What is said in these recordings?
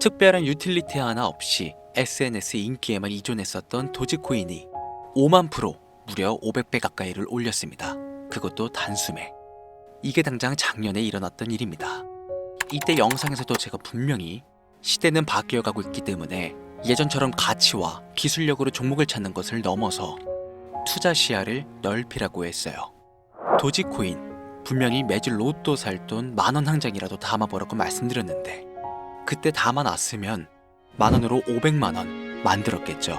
특별한 유틸리티 하나 없이 SNS 인기에만 의존했었던 도지코인이 5만 프로 무려 500배 가까이를 올렸습니다. 그것도 단숨에. 이게 당장 작년에 일어났던 일입니다. 이때 영상에서도 제가 분명히 시대는 바뀌어가고 있기 때문에 예전처럼 가치와 기술력으로 종목을 찾는 것을 넘어서 투자 시야를 넓히라고 했어요. 도지코인 분명히 매주 로또 살 돈 10,000원 한 장이라도 담아보라고 말씀드렸는데 그때 담아놨으면 10,000원으로 500만원 만들었겠죠.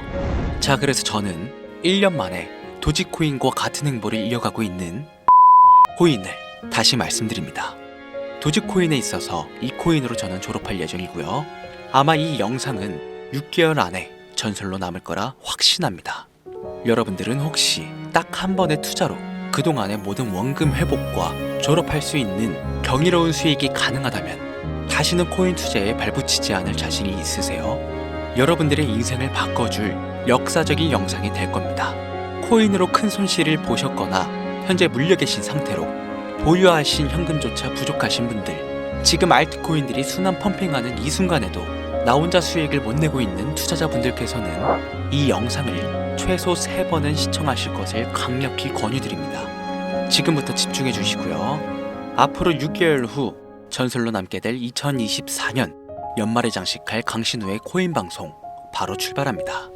자, 그래서 저는 1년 만에 도지코인과 같은 행보를 이어가고 있는 코인을 다시 말씀드립니다. 도지코인에 있어서 이 코인으로 저는 졸업할 예정이고요. 아마 이 영상은 6개월 안에 전설로 남을 거라 확신합니다. 여러분들은 혹시 딱 한 번의 투자로 그동안의 모든 원금 회복과 졸업할 수 있는 경이로운 수익이 가능하다면 다시는 코인 투자에 발붙이지 않을 자신이 있으세요? 여러분들의 인생을 바꿔줄 역사적인 영상이 될 겁니다. 코인으로 큰 손실을 보셨거나 현재 물려 계신 상태로 보유하신 현금조차 부족하신 분들, 지금 알트코인들이 순환 펌핑하는 이 순간에도 나 혼자 수익을 못 내고 있는 투자자분들께서는 이 영상을 최소 3번은 시청하실 것을 강력히 권유드립니다. 지금부터 집중해 주시고요. 앞으로 6개월 후 전설로 남게 될 2024년 연말에 장식할 강신우의 코인 방송 바로 출발합니다.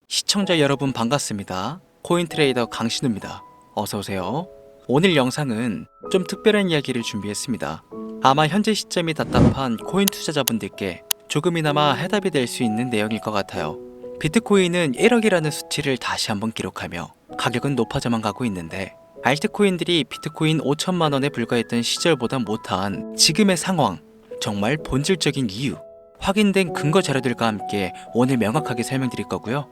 시청자 여러분 반갑습니다. 코인트레이더 강신우입니다. 어서오세요. 오늘 영상은 좀 특별한 이야기를 준비했습니다. 아마 현재 시점이 답답한 코인 투자자분들께 조금이나마 해답이 될 수 있는 내용일 것 같아요. 비트코인은 1억이라는 수치를 다시 한번 기록하며 가격은 높아져만 가고 있는데 알트코인들이 비트코인 5천만 원에 불과했던 시절보다 못한 지금의 상황, 정말 본질적인 이유, 확인된 근거 자료들과 함께 오늘 명확하게 설명드릴 거고요.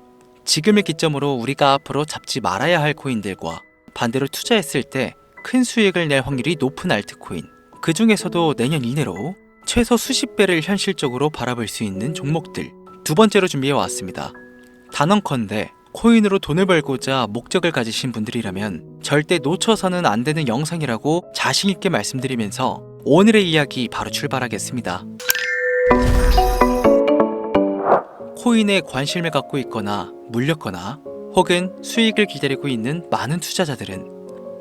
지금을 기점으로 우리가 앞으로 잡지 말아야 할 코인들과 반대로 투자했을 때 큰 수익을 낼 확률이 높은 알트코인, 그 중에서도 내년 이내로 최소 수십 배를 현실적으로 바라볼 수 있는 종목들 두 번째로 준비해 왔습니다. 단언컨대 코인으로 돈을 벌고자 목적을 가지신 분들이라면 절대 놓쳐서는 안 되는 영상이라고 자신있게 말씀드리면서 오늘의 이야기 바로 출발하겠습니다. 코인에 관심을 갖고 있거나 물렸거나 혹은 수익을 기다리고 있는 많은 투자자들은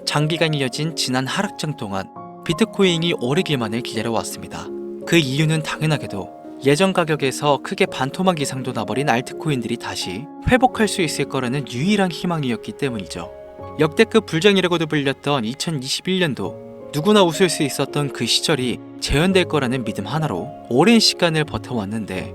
장기간 이어진 지난 하락장 동안 비트코인이 오르기만을 기다려왔습니다. 그 이유는 당연하게도 예전 가격에서 크게 반토막 이상도 나버린 알트코인들이 다시 회복할 수 있을 거라는 유일한 희망이었기 때문이죠. 역대급 불장이라고도 불렸던 2021년도 누구나 웃을 수 있었던 그 시절이 재현될 거라는 믿음 하나로 오랜 시간을 버텨왔는데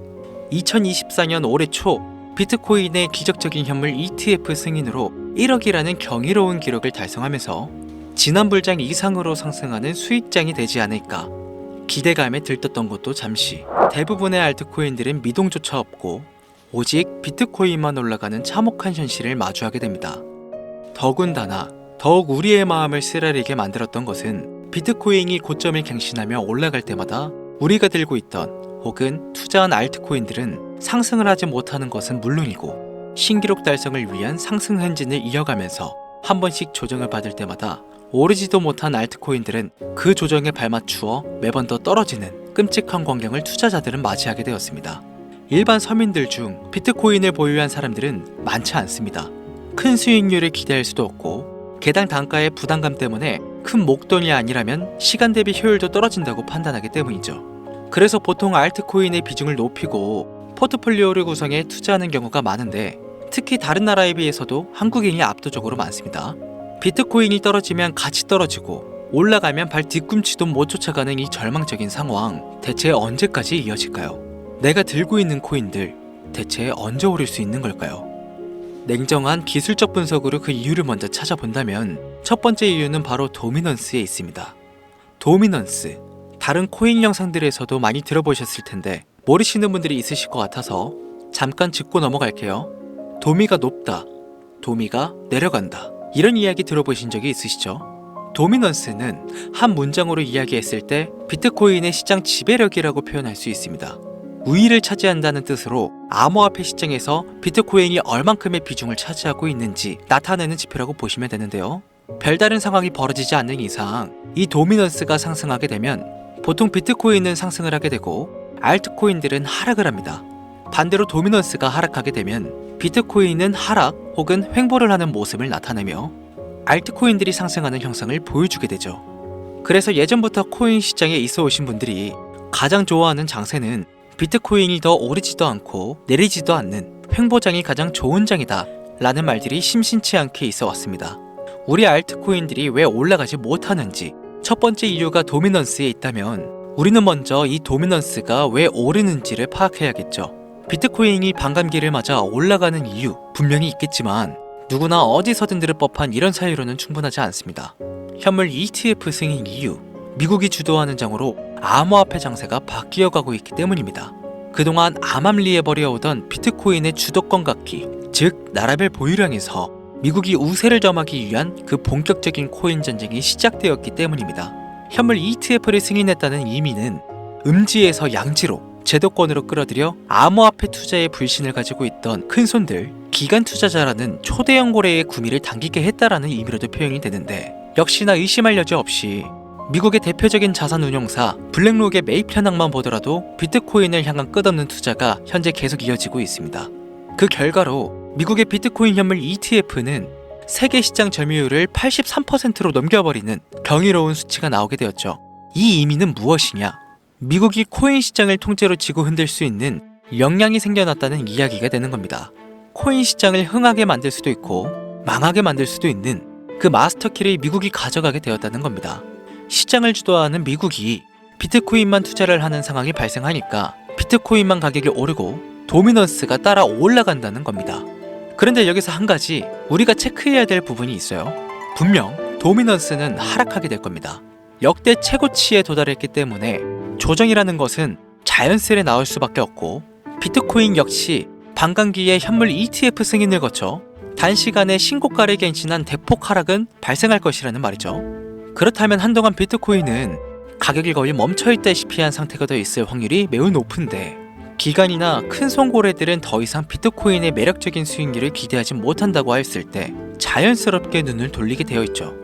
2024년 올해 초 비트코인의 기적적인 현물 ETF 승인으로 1억이라는 경이로운 기록을 달성하면서 지난 불장 이상으로 상승하는 수익장이 되지 않을까 기대감에 들떴던 것도 잠시 대부분의 알트코인들은 미동조차 없고 오직 비트코인만 올라가는 참혹한 현실을 마주하게 됩니다. 더군다나 더욱 우리의 마음을 쓰라리게 만들었던 것은 비트코인이 고점을 갱신하며 올라갈 때마다 우리가 들고 있던 혹은 투자한 알트코인들은 상승을 하지 못하는 것은 물론이고 신기록 달성을 위한 상승 행진을 이어가면서 한 번씩 조정을 받을 때마다 오르지도 못한 알트코인들은 그 조정에 발맞추어 매번 더 떨어지는 끔찍한 광경을 투자자들은 맞이하게 되었습니다. 일반 서민들 중 비트코인을 보유한 사람들은 많지 않습니다. 큰 수익률을 기대할 수도 없고 개당 단가의 부담감 때문에 큰 목돈이 아니라면 시간 대비 효율도 떨어진다고 판단하기 때문이죠. 그래서 보통 알트코인의 비중을 높이고 포트폴리오를 구성해 투자하는 경우가 많은데 특히 다른 나라에 비해서도 한국인이 압도적으로 많습니다. 비트코인이 떨어지면 같이 떨어지고 올라가면 발 뒤꿈치도 못 쫓아가는 이 절망적인 상황 대체 언제까지 이어질까요? 내가 들고 있는 코인들 대체 언제 오를 수 있는 걸까요? 냉정한 기술적 분석으로 그 이유를 먼저 찾아본다면 첫 번째 이유는 바로 도미넌스에 있습니다. 도미넌스, 다른 코인 영상들에서도 많이 들어보셨을 텐데 모르시는 분들이 있으실 것 같아서 잠깐 짚고 넘어갈게요. 도미가 높다, 도미가 내려간다. 이런 이야기 들어보신 적이 있으시죠? 도미넌스는 한 문장으로 이야기했을 때 비트코인의 시장 지배력이라고 표현할 수 있습니다. 우위를 차지한다는 뜻으로 암호화폐 시장에서 비트코인이 얼만큼의 비중을 차지하고 있는지 나타내는 지표라고 보시면 되는데요. 별다른 상황이 벌어지지 않는 이상 이 도미넌스가 상승하게 되면 보통 비트코인은 상승을 하게 되고 알트코인들은 하락을 합니다. 반대로 도미넌스가 하락하게 되면 비트코인은 하락 혹은 횡보를 하는 모습을 나타내며 알트코인들이 상승하는 형상을 보여주게 되죠. 그래서 예전부터 코인 시장에 있어 오신 분들이 가장 좋아하는 장세는 비트코인이 더 오르지도 않고 내리지도 않는 횡보장이 가장 좋은 장이다 라는 말들이 심심치 않게 있어 왔습니다. 우리 알트코인들이 왜 올라가지 못하는지 첫 번째 이유가 도미넌스에 있다면 우리는 먼저 이 도미넌스가 왜 오르는지를 파악해야겠죠. 비트코인이 반감기를 맞아 올라가는 이유 분명히 있겠지만 누구나 어디서든 들을 법한 이런 사유로는 충분하지 않습니다. 현물 ETF 승인 이유, 미국이 주도하는 장으로 암호화폐 장세가 바뀌어가고 있기 때문입니다. 그동안 암암리에 벌여오던 비트코인의 주도권 갖기, 즉 나라별 보유량에서 미국이 우세를 점하기 위한 그 본격적인 코인 전쟁이 시작되었기 때문입니다. 현물 ETF를 승인했다는 의미는 음지에서 양지로 제도권으로 끌어들여 암호화폐 투자에 불신을 가지고 있던 큰손들, 기관 투자자라는 초대형 고래의 구미를 당기게 했다라는 의미로도 표현이 되는데 역시나 의심할 여지 없이 미국의 대표적인 자산운용사 블랙록의 매입 현황만 보더라도 비트코인을 향한 끝없는 투자가 현재 계속 이어지고 있습니다. 그 결과로 미국의 비트코인 현물 ETF는 세계 시장 점유율을 83%로 넘겨버리는 경이로운 수치가 나오게 되었죠. 이 의미는 무엇이냐? 미국이 코인 시장을 통째로 쥐고 흔들 수 있는 역량이 생겨났다는 이야기가 되는 겁니다. 코인 시장을 흥하게 만들 수도 있고 망하게 만들 수도 있는 그 마스터키를 미국이 가져가게 되었다는 겁니다. 시장을 주도하는 미국이 비트코인만 투자를 하는 상황이 발생하니까 비트코인만 가격이 오르고 도미넌스가 따라 올라간다는 겁니다. 그런데 여기서 한 가지 우리가 체크해야 될 부분이 있어요. 분명 도미넌스는 하락하게 될 겁니다. 역대 최고치에 도달했기 때문에 조정이라는 것은 자연스레 나올 수밖에 없고 비트코인 역시 반감기에 현물 ETF 승인을 거쳐 단시간에 신고가를 갱신한 대폭 하락은 발생할 것이라는 말이죠. 그렇다면 한동안 비트코인은 가격이 거의 멈춰있다시피 한 상태가 더 있을 확률이 매우 높은데 기관이나 큰 손고래들은 더 이상 비트코인의 매력적인 수익률을 기대하지 못한다고 했을 때 자연스럽게 눈을 돌리게 되어 있죠.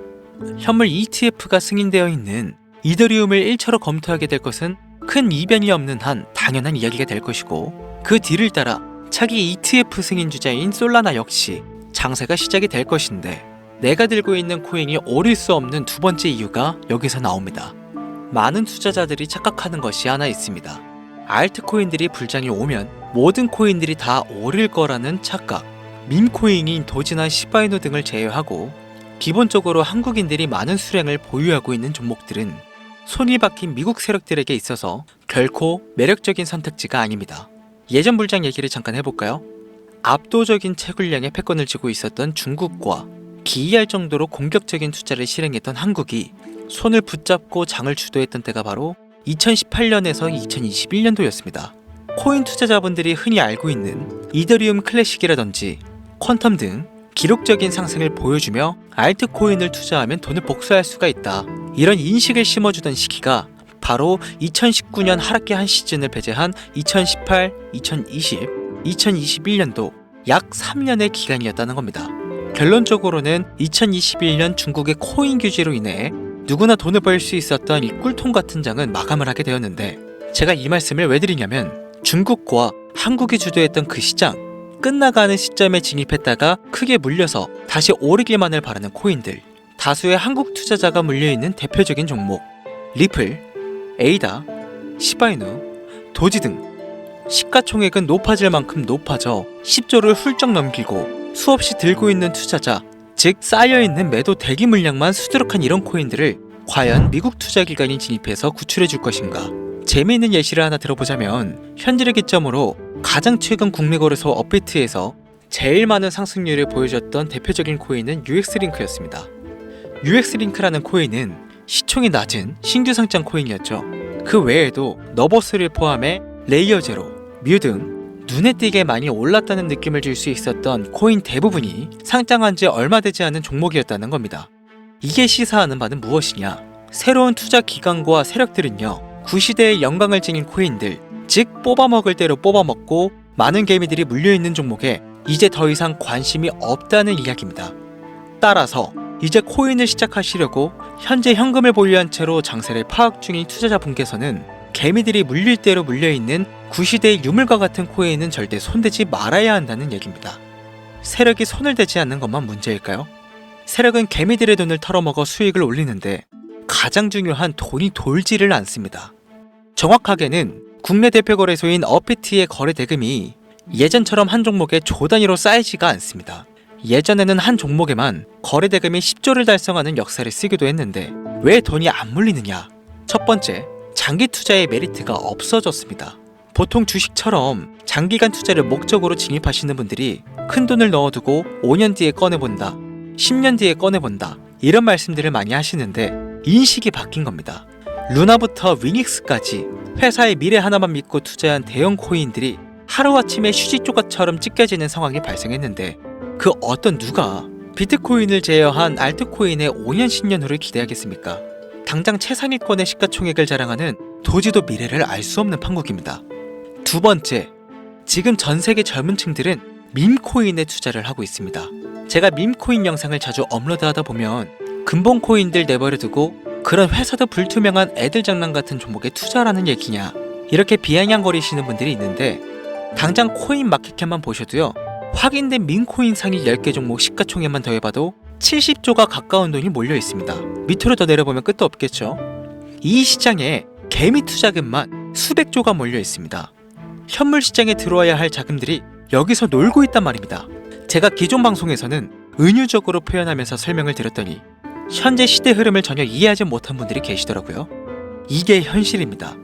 현물 ETF가 승인되어 있는 이더리움을 1차로 검토하게 될 것은 큰 이변이 없는 한 당연한 이야기가 될 것이고 그 뒤를 따라 차기 ETF 승인 주자인 솔라나 역시 장세가 시작이 될 것인데 내가 들고 있는 코인이 오를 수 없는 두 번째 이유가 여기서 나옵니다. 많은 투자자들이 착각하는 것이 하나 있습니다. 알트코인들이 불장이 오면 모든 코인들이 다 오를 거라는 착각. 밈코인인 도지나 시바이노 등을 제외하고 기본적으로 한국인들이 많은 수량을 보유하고 있는 종목들은 손이 박힌 미국 세력들에게 있어서 결코 매력적인 선택지가 아닙니다. 예전 불장 얘기를 잠깐 해볼까요? 압도적인 채굴량의 패권을 쥐고 있었던 중국과 기이할 정도로 공격적인 투자를 실행했던 한국이 손을 붙잡고 장을 주도했던 때가 바로 2018년에서 2021년도였습니다. 코인 투자자분들이 흔히 알고 있는 이더리움 클래식이라든지 퀀텀 등 기록적인 상승을 보여주며 알트코인을 투자하면 돈을 복수할 수가 있다. 이런 인식을 심어주던 시기가 바로 2019년 하락기 한 시즌을 배제한 2018, 2020, 2021년도 약 3년의 기간이었다는 겁니다. 결론적으로는 2021년 중국의 코인 규제로 인해 누구나 돈을 벌 수 있었던 이 꿀통 같은 장은 마감을 하게 되었는데 제가 이 말씀을 왜 드리냐면 중국과 한국이 주도했던 그 시장 끝나가는 시점에 진입했다가 크게 물려서 다시 오르기만을 바라는 코인들 다수의 한국 투자자가 물려있는 대표적인 종목 리플, 에이다, 시바이누, 도지 등 시가총액은 높아질 만큼 높아져 10조를 훌쩍 넘기고 수없이 들고 있는 투자자 즉 쌓여있는 매도 대기 물량만 수두룩한 이런 코인들을 과연 미국 투자기관이 진입해서 구출해 줄 것인가. 재미있는 예시를 하나 들어보자면 현재를 기점으로 가장 최근 국내 거래소 업비트에서 제일 많은 상승률을 보여줬던 대표적인 코인은 UX링크였습니다. UX링크라는 코인은 시총이 낮은 신규 상장 코인이었죠. 그 외에도 너버스를 포함해 레이어제로, 뮤 등 눈에 띄게 많이 올랐다는 느낌을 줄 수 있었던 코인 대부분이 상장한 지 얼마 되지 않은 종목이었다는 겁니다. 이게 시사하는 바는 무엇이냐? 새로운 투자 기관과 세력들은요, 구시대의 영광을 지닌 코인들, 즉 뽑아먹을 대로 뽑아먹고 많은 개미들이 물려있는 종목에 이제 더 이상 관심이 없다는 이야기입니다. 따라서 이제 코인을 시작하시려고 현재 현금을 보유한 채로 장세를 파악 중인 투자자분께서는 개미들이 물릴 대로 물려있는 구시대의 유물과 같은 코인은 절대 손대지 말아야 한다는 얘기입니다. 세력이 손을 대지 않는 것만 문제일까요? 세력은 개미들의 돈을 털어먹어 수익을 올리는데 가장 중요한 돈이 돌지를 않습니다. 정확하게는 국내 대표 거래소인 업비트의 거래 대금이 예전처럼 한 종목에 조 단위로 쌓이지가 않습니다. 예전에는 한 종목에만 거래 대금이 10조를 달성하는 역사를 쓰기도 했는데 왜 돈이 안 물리느냐? 첫 번째, 장기 투자의 메리트가 없어졌습니다. 보통 주식처럼 장기간 투자를 목적으로 진입하시는 분들이 큰 돈을 넣어두고 5년 뒤에 꺼내본다, 10년 뒤에 꺼내본다 이런 말씀들을 많이 하시는데 인식이 바뀐 겁니다. 루나부터 위닉스까지 회사의 미래 하나만 믿고 투자한 대형 코인들이 하루아침에 휴지조각처럼 찢겨지는 상황이 발생했는데 그 어떤 누가 비트코인을 제어한 알트코인의 5년 10년 후를 기대하겠습니까? 당장 최상위권의 시가총액을 자랑하는 도지도 미래를 알 수 없는 판국입니다. 두 번째, 지금 전 세계 젊은 층들은 밈코인에 투자를 하고 있습니다. 제가 밈코인 영상을 자주 업로드하다 보면 근본 코인들 내버려두고 그런 회사도 불투명한 애들 장난 같은 종목에 투자라는 얘기냐 이렇게 비아냥거리시는 분들이 있는데 당장 코인 마켓캡만 보셔도요, 확인된 밈코인 상위 10개 종목 시가총액만 더해봐도 70조가 가까운 돈이 몰려 있습니다. 밑으로 더 내려보면 끝도 없겠죠. 이 시장에 개미 투자금만 수백 조가 몰려 있습니다. 현물 시장에 들어와야 할 자금들이 여기서 놀고 있단 말입니다. 제가 기존 방송에서는 은유적으로 표현하면서 설명을 드렸더니 현재 시대 흐름을 전혀 이해하지 못한 분들이 계시더라고요. 이게 현실입니다.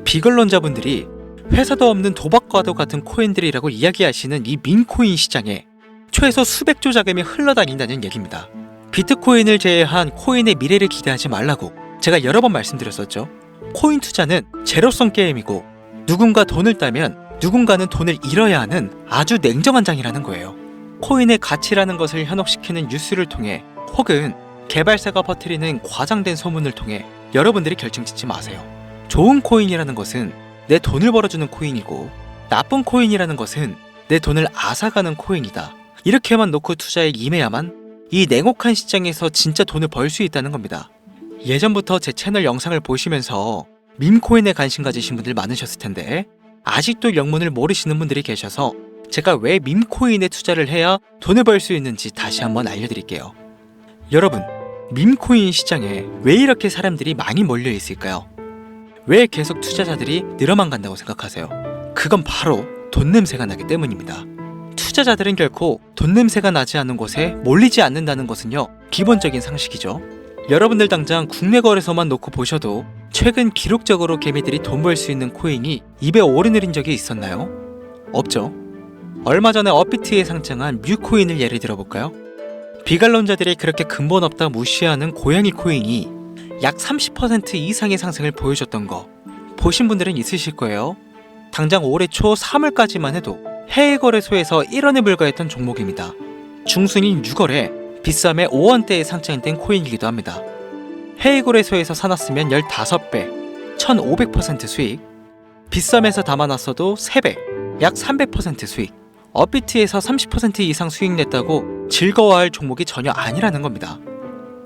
비걸론자분들이 회사도 없는 도박과도 같은 코인들이라고 이야기하시는 이 밈코인 시장에 최소 수백조 자금이 흘러다닌다는 얘기입니다. 비트코인을 제외한 코인의 미래를 기대하지 말라고 제가 여러 번 말씀드렸었죠. 코인 투자는 제로섬 게임이고 누군가 돈을 따면 누군가는 돈을 잃어야 하는 아주 냉정한 장이라는 거예요. 코인의 가치라는 것을 현혹시키는 뉴스를 통해 혹은 개발사가 퍼뜨리는 과장된 소문을 통해 여러분들이 결정짓지 마세요. 좋은 코인이라는 것은 내 돈을 벌어주는 코인이고 나쁜 코인이라는 것은 내 돈을 앗아가는 코인이다. 이렇게만 놓고 투자에 임해야만 이 냉혹한 시장에서 진짜 돈을 벌 수 있다는 겁니다. 예전부터 제 채널 영상을 보시면서 밈코인에 관심 가지신 분들 많으셨을 텐데 아직도 영문을 모르시는 분들이 계셔서 제가 왜 밈코인에 투자를 해야 돈을 벌 수 있는지 다시 한번 알려드릴게요. 여러분, 밈코인 시장에 왜 이렇게 사람들이 많이 몰려 있을까요? 왜 계속 투자자들이 늘어만 간다고 생각하세요? 그건 바로 돈 냄새가 나기 때문입니다. 투자자들은 결코 돈 냄새가 나지 않는 곳에 몰리지 않는다는 것은요, 기본적인 상식이죠. 여러분들 당장 국내 거래소만 놓고 보셔도 최근 기록적으로 개미들이 돈 벌 수 있는 코인이 입에 오르내린 적이 있었나요? 없죠. 얼마 전에 업비트에 상장한 뮤코인을 예를 들어볼까요? 비관론자들이 그렇게 근본 없다 무시하는 고양이 코인이 약 30% 이상의 상승을 보여줬던 거 보신 분들은 있으실 거예요. 당장 올해 초 3월까지만 해도 해외 거래소에서 1원에 불과했던 종목입니다. 중순인 6월에 비싸매 5원대에 상장된 코인이기도 합니다. 해외 거래소에서 사놨으면 15배, 1500% 수익, 비싸매서 담아놨어도 3배, 약 300% 수익, 업비트에서 30% 이상 수익 냈다고 즐거워할 종목이 전혀 아니라는 겁니다.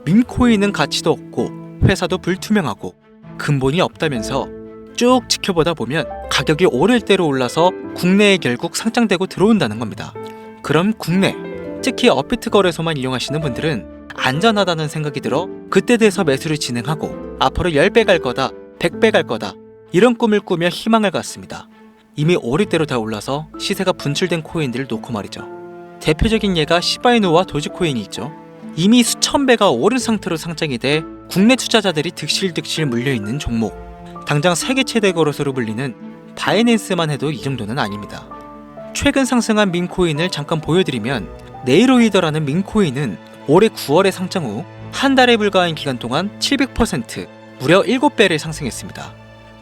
밈코인은 가치도 없고 회사도 불투명하고 근본이 없다면서 쭉 지켜보다 보면 가격이 오를 대로 올라서 국내에 결국 상장되고 들어온다는 겁니다. 그럼 국내, 특히 업비트 거래소만 이용하시는 분들은 안전하다는 생각이 들어 그때 돼서 매수를 진행하고 앞으로 10배 갈 거다, 100배 갈 거다 이런 꿈을 꾸며 희망을 갖습니다. 이미 오를 대로 다 올라서 시세가 분출된 코인들을 놓고 말이죠. 대표적인 예가 시바이누와 도지코인이 있죠. 이미 수천 배가 오른 상태로 상장이 돼 국내 투자자들이 득실득실 물려있는 종목. 당장 세계 최대 거래소로 불리는 바이낸스만 해도 이 정도는 아닙니다. 최근 상승한 밈코인을 잠깐 보여드리면 네이로이더라는 밈코인은 올해 9월에 상장 후 한 달에 불과한 기간 동안 700% 무려 7배를 상승했습니다.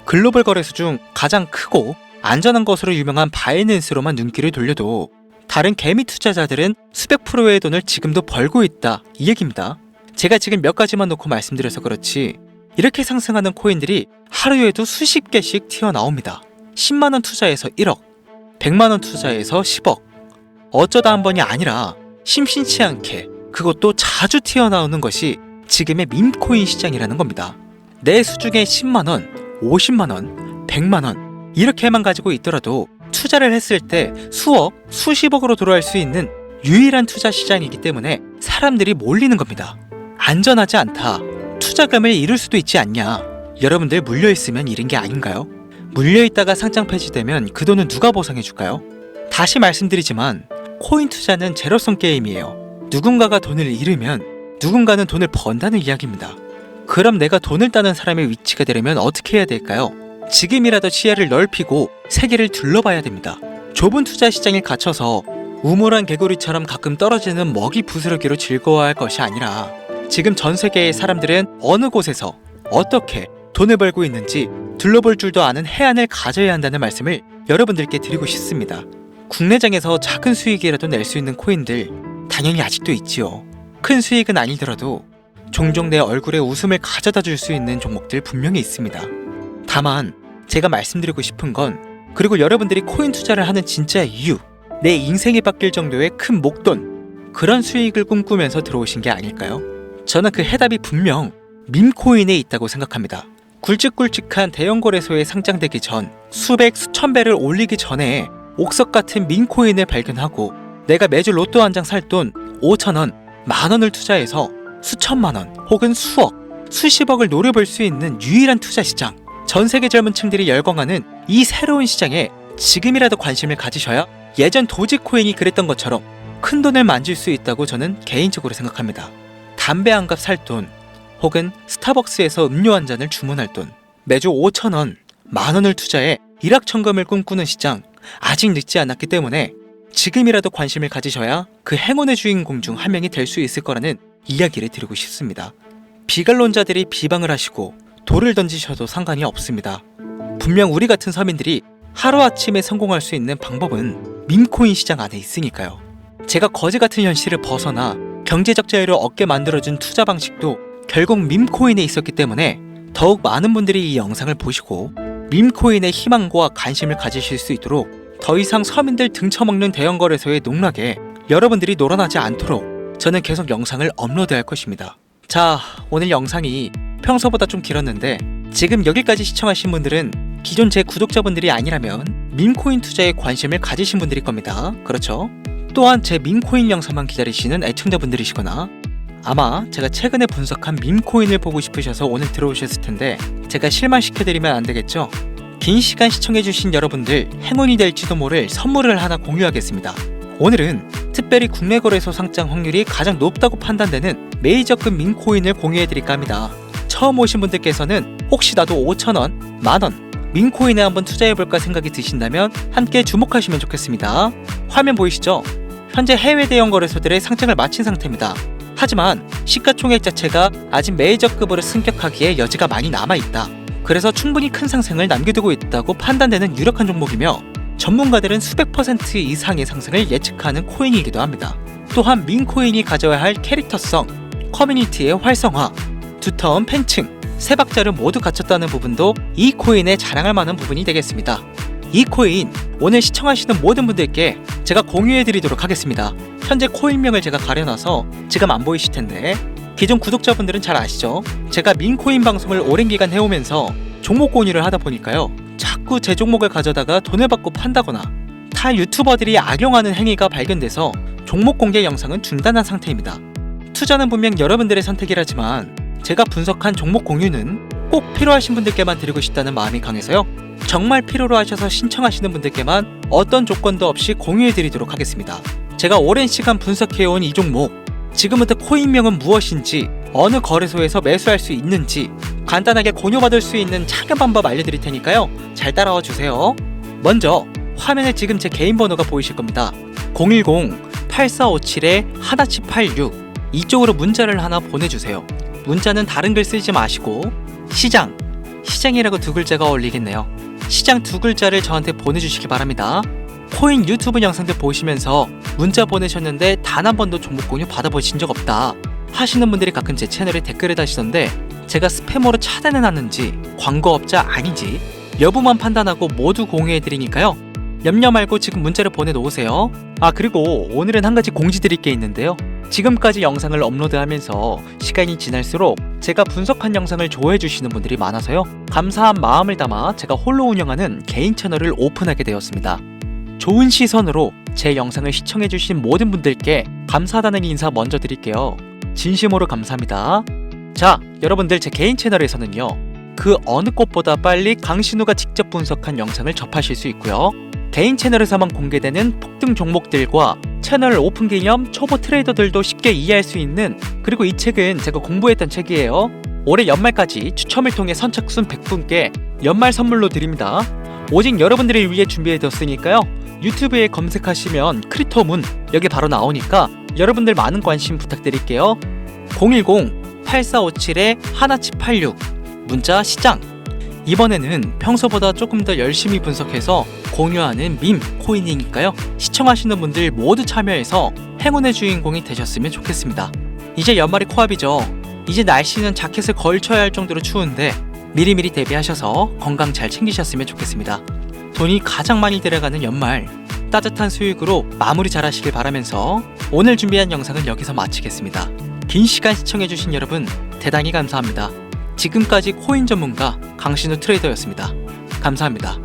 글로벌 거래소 중 가장 크고 안전한 것으로 유명한 바이낸스로만 눈길을 돌려도 다른 개미 투자자들은 수백 프로의 돈을 지금도 벌고 있다, 이 얘기입니다. 제가 지금 몇 가지만 놓고 말씀드려서 그렇지 이렇게 상승하는 코인들이 하루에도 수십 개씩 튀어나옵니다. 10만원 투자해서 1억, 100만원 투자해서 10억, 어쩌다 한 번이 아니라 심심치 않게 그것도 자주 튀어나오는 것이 지금의 밈코인 시장이라는 겁니다. 내 수중에 10만원, 50만원, 100만원 이렇게만 가지고 있더라도 투자를 했을 때 수억, 수십억으로 돌아올 수 있는 유일한 투자 시장이기 때문에 사람들이 몰리는 겁니다. 안전하지 않다, 투자금을 잃을 수도 있지 않냐, 여러분들 물려있으면 잃은 게 아닌가요? 물려있다가 상장 폐지되면 그 돈은 누가 보상해줄까요? 다시 말씀드리지만 코인 투자는 제로섬 게임이에요. 누군가가 돈을 잃으면 누군가는 돈을 번다는 이야기입니다. 그럼 내가 돈을 따는 사람의 위치가 되려면 어떻게 해야 될까요? 지금이라도 시야를 넓히고 세계를 둘러봐야 됩니다. 좁은 투자 시장에 갇혀서 우물안 개구리처럼 가끔 떨어지는 먹이 부스러기로 즐거워할 것이 아니라 지금 전 세계의 사람들은 어느 곳에서 어떻게 돈을 벌고 있는지 둘러볼 줄도 아는 해안을 가져야 한다는 말씀을 여러분들께 드리고 싶습니다. 국내장에서 작은 수익이라도 낼 수 있는 코인들 당연히 아직도 있지요. 큰 수익은 아니더라도 종종 내 얼굴에 웃음을 가져다 줄 수 있는 종목들 분명히 있습니다. 다만 제가 말씀드리고 싶은 건, 그리고 여러분들이 코인 투자를 하는 진짜 이유, 내 인생이 바뀔 정도의 큰 목돈, 그런 수익을 꿈꾸면서 들어오신 게 아닐까요? 저는 그 해답이 분명 밈코인에 있다고 생각합니다. 굵직굵직한 대형 거래소에 상장되기 전 수백 수천 배를 올리기 전에 옥석 같은 밈코인을 발견하고 내가 매주 로또 한 장 살 돈 5천원, 만원을 투자해서 수천만원 혹은 수억, 수십억을 노려볼 수 있는 유일한 투자 시장, 전 세계 젊은 층들이 열광하는 이 새로운 시장에 지금이라도 관심을 가지셔야 예전 도지코인이 그랬던 것처럼 큰 돈을 만질 수 있다고 저는 개인적으로 생각합니다. 담배 한 갑 살 돈, 혹은 스타벅스에서 음료 한 잔을 주문할 돈, 매주 5천원, 만원을 투자해 일확천금을 꿈꾸는 시장, 아직 늦지 않았기 때문에 지금이라도 관심을 가지셔야 그 행운의 주인공 중 한 명이 될 수 있을 거라는 이야기를 드리고 싶습니다. 비관론자들이 비방을 하시고 돌을 던지셔도 상관이 없습니다. 분명 우리 같은 서민들이 하루아침에 성공할 수 있는 방법은 밈코인 시장 안에 있으니까요. 제가 거지 같은 현실을 벗어나 경제적 자유를 얻게 만들어준 투자 방식도 결국 밈코인에 있었기 때문에 더욱 많은 분들이 이 영상을 보시고 밈코인의 희망과 관심을 가지실 수 있도록 더 이상 서민들 등쳐먹는 대형 거래소의 농락에 여러분들이 놀아나지 않도록 저는 계속 영상을 업로드할 것입니다. 자, 오늘 영상이 평소보다 좀 길었는데 지금 여기까지 시청하신 분들은 기존 제 구독자분들이 아니라면 밈코인 투자에 관심을 가지신 분들일 겁니다. 그렇죠? 또한 제 밈코인 영상만 기다리시는 애청자분들이시거나 아마 제가 최근에 분석한 밈코인을 보고 싶으셔서 오늘 들어오셨을 텐데 제가 실망시켜드리면 안 되겠죠? 긴 시간 시청해주신 여러분들 행운이 될지도 모를 선물을 하나 공유하겠습니다. 오늘은 특별히 국내 거래소 상장 확률이 가장 높다고 판단되는 메이저급 밈코인을 공유해드릴까 합니다. 처음 오신 분들께서는 혹시 나도 5천원, 만원 밈코인에 한번 투자해볼까 생각이 드신다면 함께 주목하시면 좋겠습니다. 화면 보이시죠? 현재 해외 대형 거래소들의 상장을 마친 상태입니다. 하지만 시가총액 자체가 아직 메이저급으로 승격하기에 여지가 많이 남아있다. 그래서 충분히 큰 상승을 남겨두고 있다고 판단되는 유력한 종목이며 전문가들은 수백 퍼센트 이상의 상승을 예측하는 코인이기도 합니다. 또한 밈코인이 가져야 할 캐릭터성, 커뮤니티의 활성화, 두터운 팬층, 세 박자를 모두 갖췄다는 부분도 이 코인에 자랑할 만한 부분이 되겠습니다. 이 코인 오늘 시청하시는 모든 분들께 제가 공유해드리도록 하겠습니다. 현재 코인명을 제가 가려놔서 지금 안 보이실 텐데 기존 구독자분들은 잘 아시죠? 제가 밈코인 방송을 오랜 기간 해오면서 종목 공유를 하다 보니까요, 자꾸 제 종목을 가져다가 돈을 받고 판다거나 타 유튜버들이 악용하는 행위가 발견돼서 종목 공개 영상은 중단한 상태입니다. 투자는 분명 여러분들의 선택이라지만 제가 분석한 종목 공유는 꼭 필요하신 분들께만 드리고 싶다는 마음이 강해서요, 정말 필요로 하셔서 신청하시는 분들께만 어떤 조건도 없이 공유해드리도록 하겠습니다. 제가 오랜 시간 분석해온 이 종목, 지금부터 코인명은 무엇인지, 어느 거래소에서 매수할 수 있는지 간단하게 공유받을 수 있는 작은 방법 알려드릴 테니까요, 잘 따라와 주세요. 먼저 화면에 지금 제 개인 번호가 보이실 겁니다. 010-8457-1786 이쪽으로 문자를 하나 보내주세요. 문자는 다른 글 쓰지 마시고 시장이라고 두 글자가 어울리겠네요. 시장 두 글자를 저한테 보내주시기 바랍니다. 코인 유튜브 영상들 보시면서 문자 보내셨는데 단 한 번도 종목 공유 받아보신 적 없다 하시는 분들이 가끔 제 채널에 댓글을 다시던데, 제가 스패머로 차단해놨는지 광고업자 아닌지 여부만 판단하고 모두 공유해드리니까요, 염려 말고 지금 문자를 보내놓으세요. 그리고 오늘은 한 가지 공지드릴 게 있는데요, 지금까지 영상을 업로드하면서 시간이 지날수록 제가 분석한 영상을 좋아해주시는 분들이 많아서요, 감사한 마음을 담아 제가 홀로 운영하는 개인 채널을 오픈하게 되었습니다. 좋은 시선으로 제 영상을 시청해주신 모든 분들께 감사하다는 인사 먼저 드릴게요. 진심으로 감사합니다. 자, 여러분들, 제 개인 채널에서는요, 그 어느 곳보다 빨리 강신우가 직접 분석한 영상을 접하실 수 있고요, 개인 채널에서만 공개되는 폭등 종목들과 채널 오픈 기념 초보 트레이더들도 쉽게 이해할 수 있는, 그리고 이 책은 제가 공부했던 책이에요. 올해 연말까지 추첨을 통해 선착순 100분께 연말 선물로 드립니다. 오직 여러분들을 위해 준비해뒀으니까요, 유튜브에 검색하시면 크립토문 여기 바로 나오니까 여러분들 많은 관심 부탁드릴게요. 010-8457-1786 문자 시장. 이번에는 평소보다 조금 더 열심히 분석해서 공유하는 밈 코인이니까요, 시청하시는 분들 모두 참여해서 행운의 주인공이 되셨으면 좋겠습니다. 이제 연말이 코앞이죠. 이제 날씨는 자켓을 걸쳐야 할 정도로 추운데 미리미리 대비하셔서 건강 잘 챙기셨으면 좋겠습니다. 돈이 가장 많이 들어가는 연말, 따뜻한 수익으로 마무리 잘 하시길 바라면서 오늘 준비한 영상은 여기서 마치겠습니다. 긴 시간 시청해주신 여러분 대단히 감사합니다. 지금까지 코인 전문가 강신우 트레이더였습니다. 감사합니다.